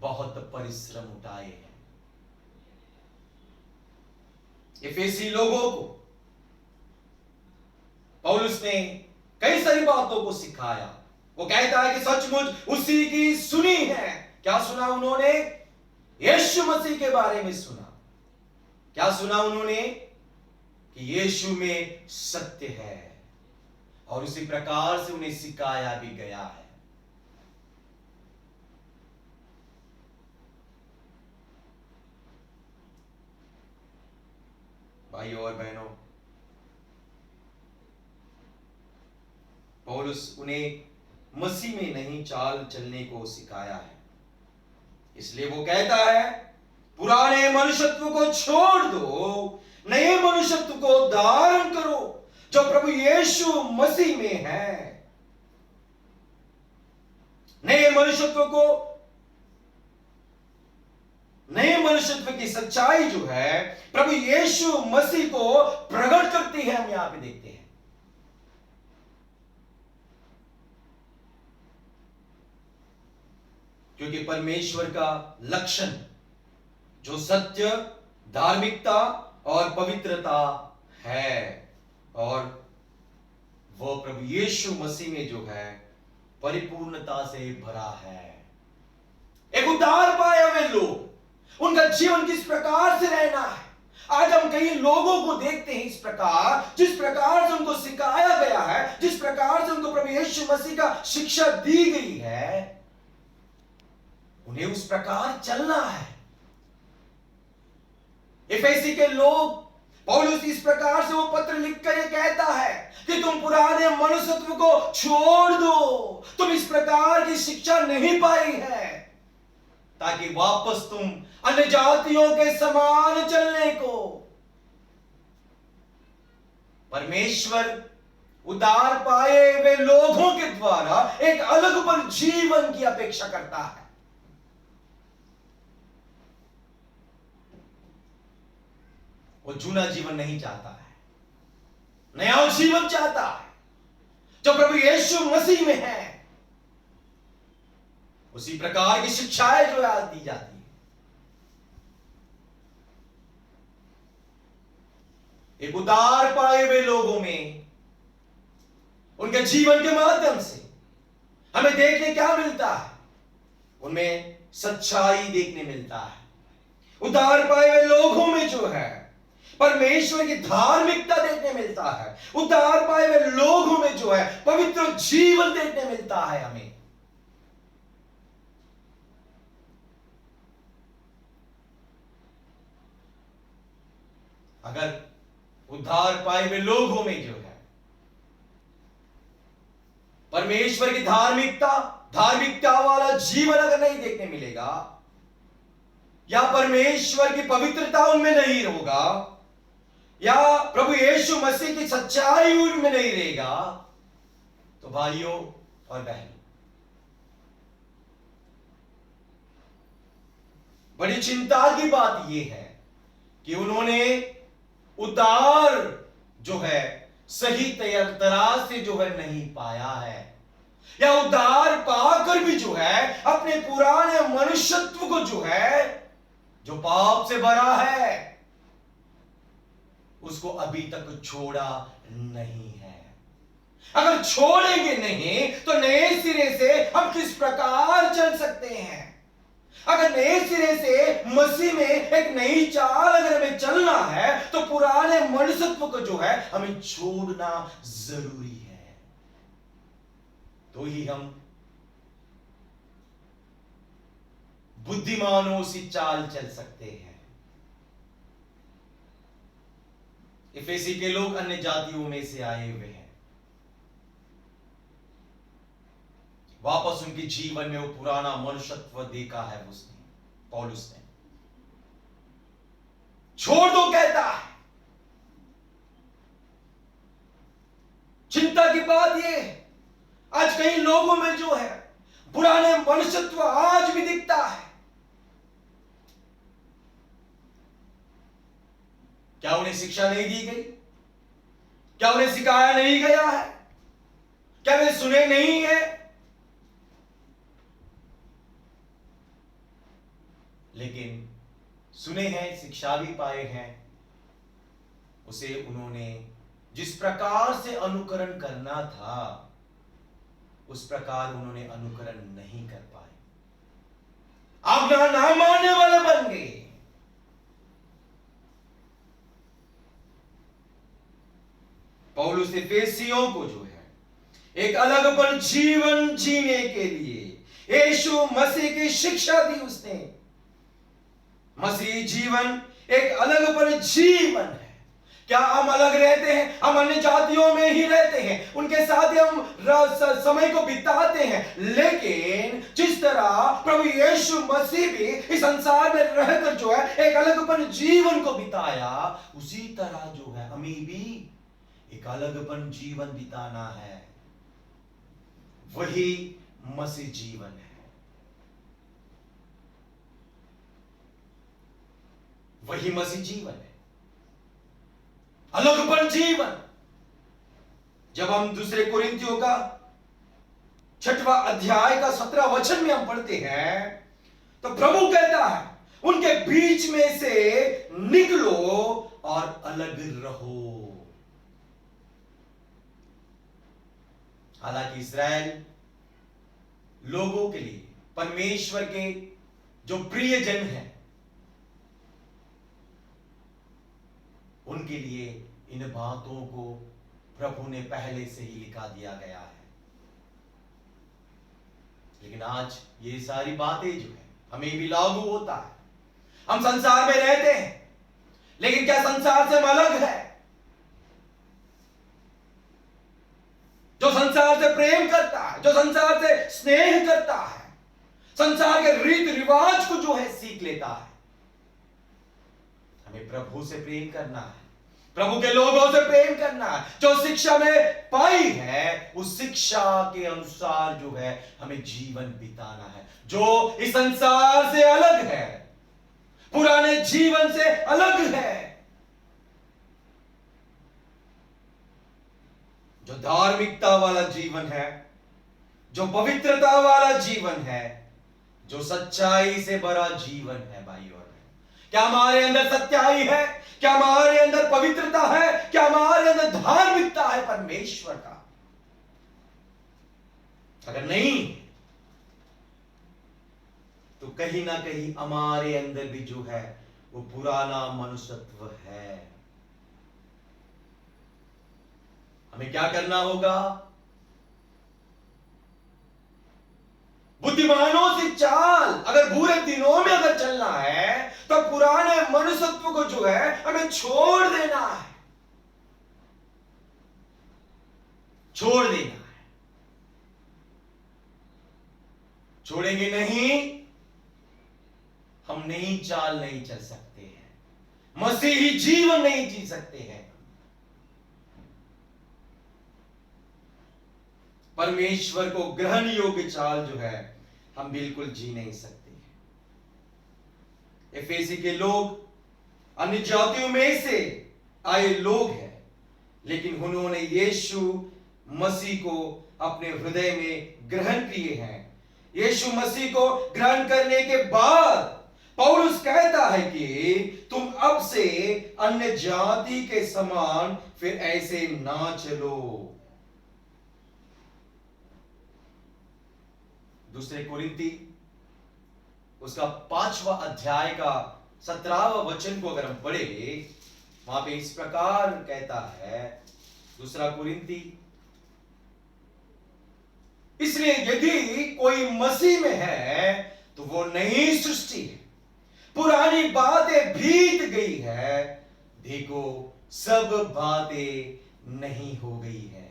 बहुत परिश्रम उठाए हैं। इफिसी लोगों को पौलुस ने कई सारी बातों को सिखाया। वो कहता है कि सचमुच उसी की सुनी है। क्या सुना उन्होंने? यीशु मसीह के बारे में सुना। क्या सुना उन्होंने? कि यीशु में सत्य है, और उसी प्रकार से उन्हें सिखाया भी गया है। भाइयों और बहनों, पौलुस उन्हें मसीह में नहीं चाल चलने को सिखाया है। इसलिए वो कहता है, पुराने मनुष्यत्व को छोड़ दो, नए मनुष्यत्व को धारण करो जो प्रभु यीशु मसीह में है। नए मनुष्यत्व को नए मनुष्यत्व की सच्चाई जो है प्रभु यीशु मसीह को प्रकट करती है, हम यहां पे देखते हैं। क्योंकि परमेश्वर का लक्षण जो सत्य, धार्मिकता और पवित्रता है, और वो प्रभु यीशु मसीह में जो है परिपूर्णता से भरा है। एक उद्धार पाए हुए लोग, उनका जीवन किस प्रकार से रहना है। आज हम कई लोगों को देखते हैं इस प्रकार, जिस प्रकार से उनको सिखाया गया है, जिस प्रकार से उनको प्रभु यीशु मसीह का शिक्षा दी गई है, उन्हें उस प्रकार चलना है। एफेसी के लोग, पौलुस इस प्रकार से वो पत्र लिखकर ये कहता है कि तुम पुराने मनुष्यत्व को छोड़ दो, तुम इस प्रकार की शिक्षा नहीं पाई है, ताकि वापस तुम अन्य जातियों के समान चलने को। परमेश्वर उद्धार पाए हुए लोगों के द्वारा एक अलग जीवन की अपेक्षा करता है। वो जूना जीवन नहीं चाहता है, नया जीवन चाहता है जो प्रभु यीशु मसीह में है। उसी प्रकार की शिक्षाएं जो आज दी जाती है। एक उद्धार पाए हुए लोगों में, उनके जीवन के माध्यम से हमें देखने क्या मिलता है, उनमें सच्चाई देखने मिलता है। उद्धार पाए हुए लोगों में जो है परमेश्वर की धार्मिकता देखने मिलता है। उद्धार पाए हुए लोगों में जो है पवित्र जीवन देखने मिलता है हमें। अगर उद्धार पाए हुए लोगों में जो है परमेश्वर की धार्मिकता वाला जीवन अगर नहीं देखने मिलेगा, या परमेश्वर की पवित्रता उनमें नहीं होगा, या प्रभु यीशु मसीह की सच्चाई उनमें नहीं रहेगा, तो भाइयों और बहनों, बड़ी चिंता की बात यह है कि उन्होंने उद्धार जो है सही तरह से जो है नहीं पाया है, या उद्धार पाकर भी जो है अपने पुराने मनुष्यत्व को जो है, जो पाप से भरा है, उसको अभी तक छोड़ा नहीं है। अगर छोड़ेंगे नहीं तो नए सिरे से हम किस प्रकार चल सकते हैं। अगर नए सिरे से मसीह में एक नई चाल अगर हमें चलना है तो पुराने मनुष्यत्व को जो है हमें छोड़ना जरूरी है, तो ही हम बुद्धिमानों सी चाल चल सकते हैं। इफेसी के लोग अन्य जातियों में से आए हुए हैं, वापस उनके जीवन में वो पुराना मनुष्यत्व देखा है उसने, पौलुस ने। छोड़ दो कहता है। चिंता की बात ये है, आज कई लोगों में जो है पुराने मनुष्यत्व आज भी दिखता है। क्या उन्हें शिक्षा नहीं दी गई? क्या उन्हें सिखाया नहीं गया है? क्या वे सुने नहीं है? लेकिन सुने हैं, शिक्षा भी पाए हैं, उसे उन्होंने जिस प्रकार से अनुकरण करना था उस प्रकार उन्होंने अनुकरण नहीं कर पाए, आज्ञा ना मानने वाले बन गए। पौलुस एफेसियों को जो है एक अलगपन जीवन जीने के लिए यीशु मसीह की शिक्षा दी उसने। मसीह जीवन एक अलगपन जीवन है। क्या हम अलग रहते हैं? हम अन्य जातियों में ही रहते हैं, उनके साथ ही हम समय को बिताते हैं, लेकिन जिस तरह प्रभु यीशु मसीह भी इस संसार में रहकर जो है एक अलगपन जीवन को बिताया, उसी तरह जो है हमें भी एक अलगपन जीवन बिताना है। वही मसीह जीवन है। वही मसीह जीवन है, अलगपन जीवन। जब हम दूसरे कुरिन्थियों का 6वां अध्याय का 17 वचन में हम पढ़ते हैं, तो प्रभु कहता है उनके बीच में से निकलो और अलग रहो। हालांकि इस्राएल लोगों के लिए, परमेश्वर के जो प्रिय जन हैं, उनके लिए इन बातों को प्रभु ने पहले से ही लिखा दिया गया है। लेकिन आज ये सारी बातें जो है हमें भी लागू होता है। हम संसार में रहते हैं, लेकिन क्या संसार से हम अलग है? जो संसार से प्रेम करता है, जो संसार से स्नेह करता है, संसार के रीति रिवाज को जो है सीख लेता है। हमें प्रभु से प्रेम करना है, प्रभु के लोगों से प्रेम करना है। जो शिक्षा में पाई है उस शिक्षा के अनुसार जो है हमें जीवन बिताना है, जो इस संसार से अलग है, पुराने जीवन से अलग है। जो धार्मिकता वाला जीवन है, जो पवित्रता वाला जीवन है, जो सच्चाई से भरा जीवन है। भाई और बहन, क्या हमारे अंदर सच्चाई है? क्या हमारे अंदर पवित्रता है? क्या हमारे अंदर धार्मिकता है परमेश्वर का? अगर नहीं तो कहीं ना कहीं हमारे अंदर भी जो है वो पुराना मनुष्यत्व है। हमें क्या करना होगा? बुद्धिमानों से चाल, अगर बुरे दिनों में अगर चलना है तो पुराने मनुष्यत्व को जो है हमें छोड़ देना है, छोड़ देना है। छोड़ेंगे नहीं, हम नई चाल नहीं चल सकते हैं, मसीही जीवन नहीं जी सकते हैं। परमेश्वर को ग्रहण योग्य चाल जो है हम बिल्कुल जी नहीं सकते हैं। एफेसी के लोग अन्य जातियों में से आए लोग हैं, लेकिन उन्होंने यीशु मसीह को अपने हृदय में ग्रहण किए हैं। यीशु मसीह को ग्रहण करने के बाद पौलुस कहता है कि तुम अब से अन्य जाति के समान फिर ऐसे ना चलो। दूसरे कुरिन्ती उसका 5वां अध्याय का 17वां वचन को अगर हम पढ़े, वहां पे इस प्रकार कहता है, दूसरा कुरिन्ती, इसलिए यदि कोई मसीह में है तो वो नई सृष्टि है, पुरानी बातें बीत गई है, देखो सब बातें नहीं हो गई है।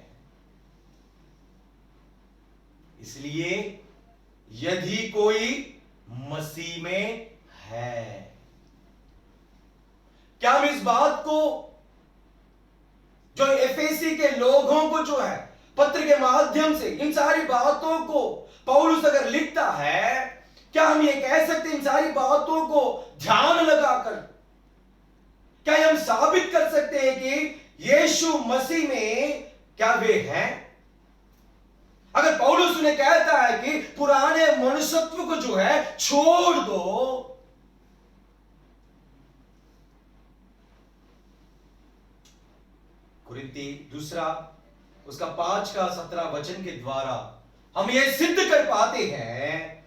इसलिए यदि कोई मसीह में है, क्या हम इस बात को जो एफेसी के लोगों को जो है पत्र के माध्यम से इन सारी बातों को पौलुस अगर लिखता है, क्या हम ये कह सकते इन सारी बातों को ध्यान लगाकर क्या हम साबित कर सकते हैं कि यीशु मसीह में क्या वे हैं? अगर पौलुस उन्हें कहता है कि पुराने मनुष्यत्व को जो है छोड़ दो, कुरिन्ती दूसरा उसका 5 का 17 वचन के द्वारा हम ये सिद्ध कर पाते हैं,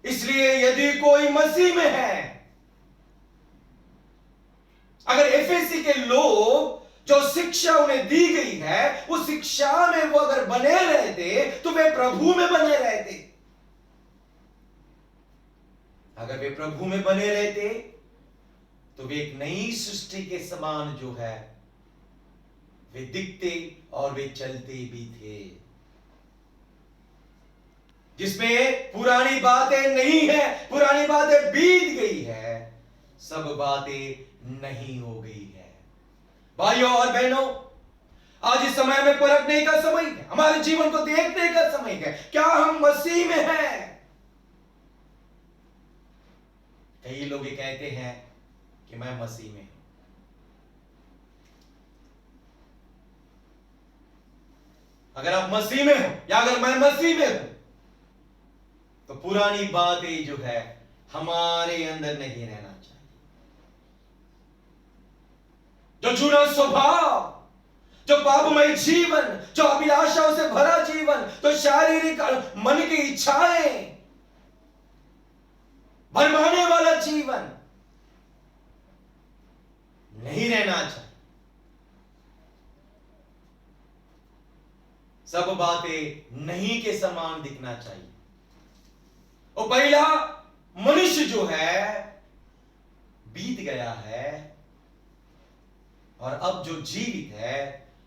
इसलिए यदि कोई मसीह में है, अगर एफेसी के लोग जो शिक्षा उन्हें दी गई है उस शिक्षा में वो अगर बने रहते तो वे प्रभु में बने रहते। अगर वे प्रभु में बने रहते तो वे एक नई सृष्टि के समान जो है वे दिखते और वे चलते भी थे, जिसमें पुरानी बातें नहीं है, पुरानी बातें बीत गई है, सब बातें नहीं हो गई है। भाइयों और बहनों, आज इस समय में परखने का समय है, हमारे जीवन को देखने का समय है, क्या हम मसीह में हैं? कई लोग ये कहते हैं कि मैं मसीह में हूं। अगर आप मसीह में हो या अगर मैं मसीह में हूं तो पुरानी बातें जो है हमारे अंदर नहीं रहना चाहिए। जो जुड़ा स्वभाव, जो पापमय जीवन, जो अभिलाषाओं से भरा जीवन, जो शारीरिक मन की इच्छाएं भरमाने वाला जीवन नहीं रहना चाहिए। सब बातें नहीं के समान दिखना चाहिए। और पहला मनुष्य जो है बीत गया है और अब जो जीवित है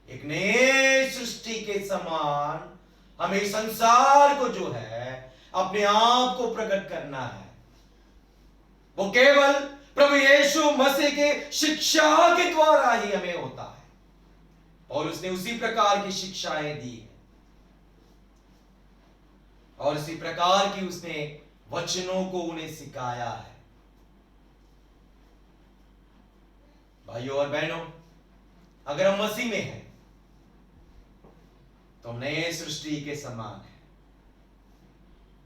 एक नए सृष्टि के समान हमें संसार को जो है अपने आप को प्रकट करना है। वो केवल प्रभु यीशु मसीह के शिक्षा के द्वारा ही हमें होता है और उसने उसी प्रकार की शिक्षाएं दी है और इसी प्रकार की उसने वचनों को उन्हें सिखाया है। भाइयों और बहनों, अगर हम मसीह में हैं तो हम नए सृष्टि के समान है।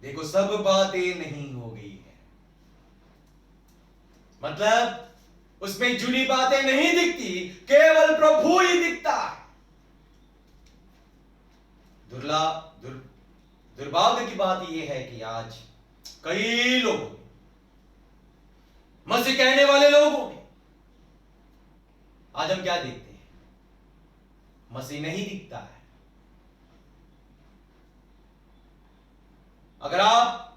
देखो, सब बातें नहीं हो गई है, मतलब उसमें जुड़ी बातें नहीं दिखती, केवल प्रभु ही दिखता है। दुर्भाग्य की बात यह है कि आज कई लोगों ने, मसीह कहने वाले लोगों ने, आज हम क्या देखते हैं? मसीह नहीं दिखता है। अगर आप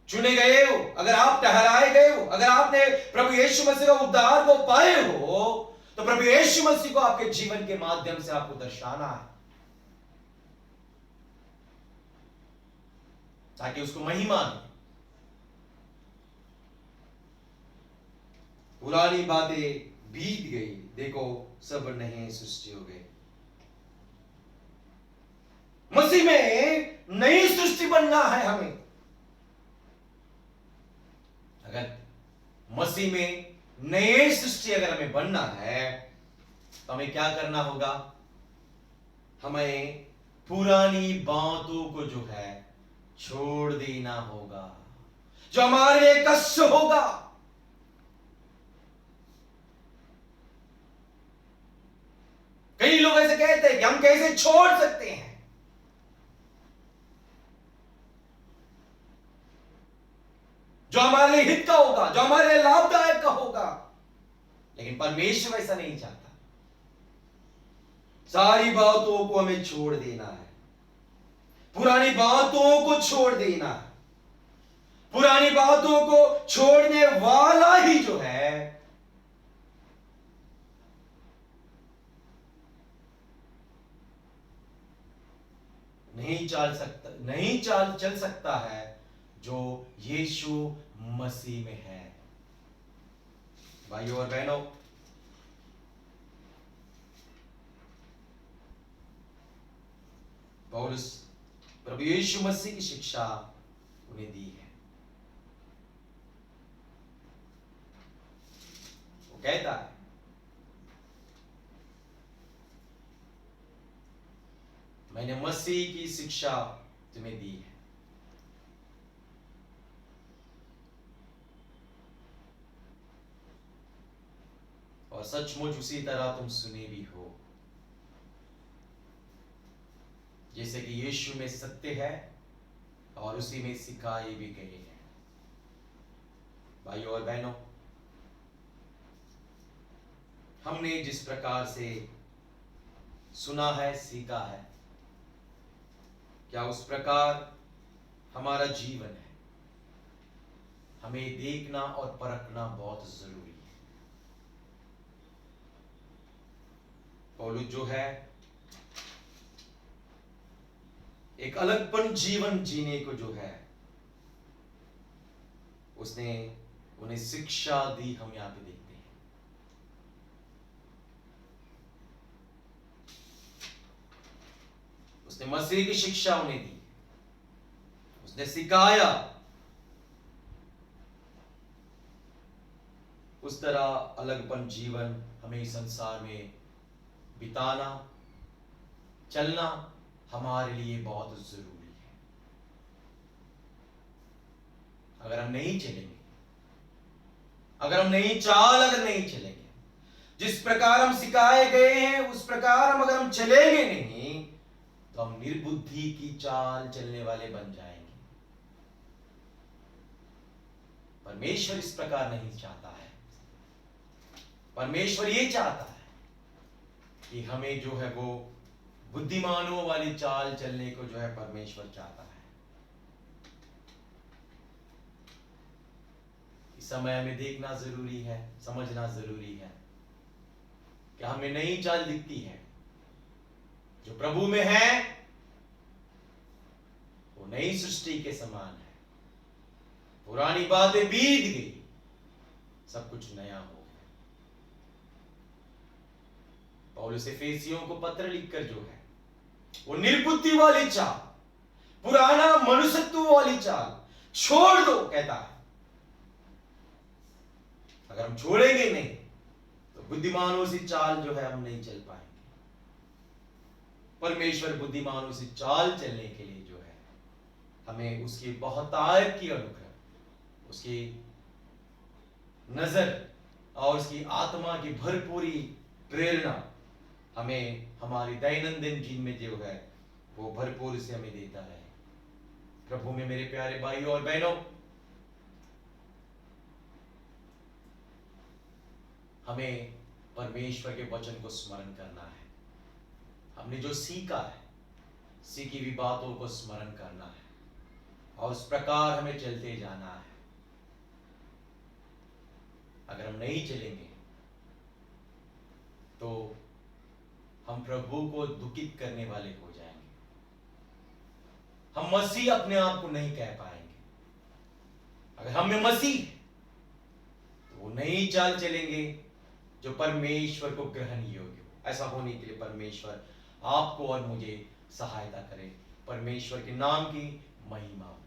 चुने गए हो, अगर आप ठहराए गए हो, अगर आपने प्रभु यीशु मसीह का उद्धार को पाए हो, तो प्रभु यीशु मसीह को आपके जीवन के माध्यम से आपको दर्शाना है ताकि उसको महिमा मिले। पुरानी बातें बीत गई, देखो सब नए सृष्टि हो गए। मसीह में नई सृष्टि बनना है हमें। अगर मसीह में नए सृष्टि अगर हमें बनना है तो हमें क्या करना होगा? हमें पुरानी बातों को जो है छोड़ देना होगा, जो हमारे लिए कष्ट होगा। कई लोग ऐसे कहते हैं कि हम कैसे छोड़ सकते हैं? जो हमारे लिए हित का होगा, जो हमारे लिए लाभदायक का होगा। लेकिन परमेश्वर ऐसा नहीं चाहता। सारी बातों को हमें छोड़ देना है, पुरानी बातों को छोड़ देना है। पुरानी बातों को छोड़ने वाला ही जो है नहीं चल सकता है जो यीशु मसीह में है। भाइयों और बहनों, पौलुस प्रभु यीशु मसीह की शिक्षा उन्हें दी है। वो कहता है, मैंने मसीह की शिक्षा तुम्हें दी है। और सचमुच उसी तरह तुम सुने भी हो, जैसे कि यीशु में सत्य है और उसी में सिखाए भी गए हैं। भाइयों और बहनों, हमने जिस प्रकार से सुना है, सीखा है, क्या उस प्रकार हमारा जीवन है? हमें देखना और परखना बहुत जरूरी है। पौलुस जो है एक अलगपन जीवन जीने को जो है उसने उन्हें शिक्षा दी। हम यहां पे देखते हैं उसने मसीह की शिक्षा उन्हें दी, उसने सिखाया। उस तरह अलगपन जीवन हमें इस संसार में बिताना, चलना हमारे लिए बहुत जरूरी है। अगर हम नहीं चलेंगे, अगर हम नहीं चलेंगे, जिस प्रकार हम सिखाए गए हैं उस प्रकार अगर हम चलेंगे नहीं, तो हम निर्बुद्धि की चाल चलने वाले बन जाएंगे। परमेश्वर इस प्रकार नहीं चाहता है। परमेश्वर ये चाहता है कि हमें जो है वो बुद्धिमानों वाली चाल चलने को जो है परमेश्वर चाहता है। इस समय हमें देखना जरूरी है, समझना जरूरी है कि हमें नई चाल दिखती है। जो प्रभु में है वो नई सृष्टि के समान है। पुरानी बातें बीत गई, सब कुछ नया हो गया। पौलुस एफेसियों को पत्र लिखकर जो है वो निर्बुद्धि वाली चाल, पुराना मनुष्यत्व वाली चाल छोड़ दो कहता है। अगर हम छोड़ेंगे नहीं तो बुद्धिमानों से चाल जो है हम नहीं चल पाएंगे। परमेश्वर बुद्धिमानों से चाल चलने के लिए जो है हमें उसकी बहुतायत की अनुग्रह, उसकी नजर और उसकी आत्मा की भरपूरी प्रेरणा हमें हमारी दैनंदिन जीवन में जो है वो भरपूर से हमें देता है। प्रभु में मेरे प्यारे भाइयों और बहनों, हमें परमेश्वर के वचन को स्मरण करना है। हमने जो सीखा है, सीखी हुई बातों को स्मरण करना है और उस प्रकार हमें चलते जाना है। अगर हम नहीं चलेंगे तो हम प्रभु को दुखित करने वाले हो जाएंगे। हम मसीह अपने आप को नहीं कह पाएंगे। अगर हम में मसीह है तो वो नई चाल चलेंगे जो परमेश्वर को ग्रहण योग्य हो। ऐसा होने के लिए परमेश्वर आपको और मुझे सहायता करे। परमेश्वर के नाम की महिमा हो।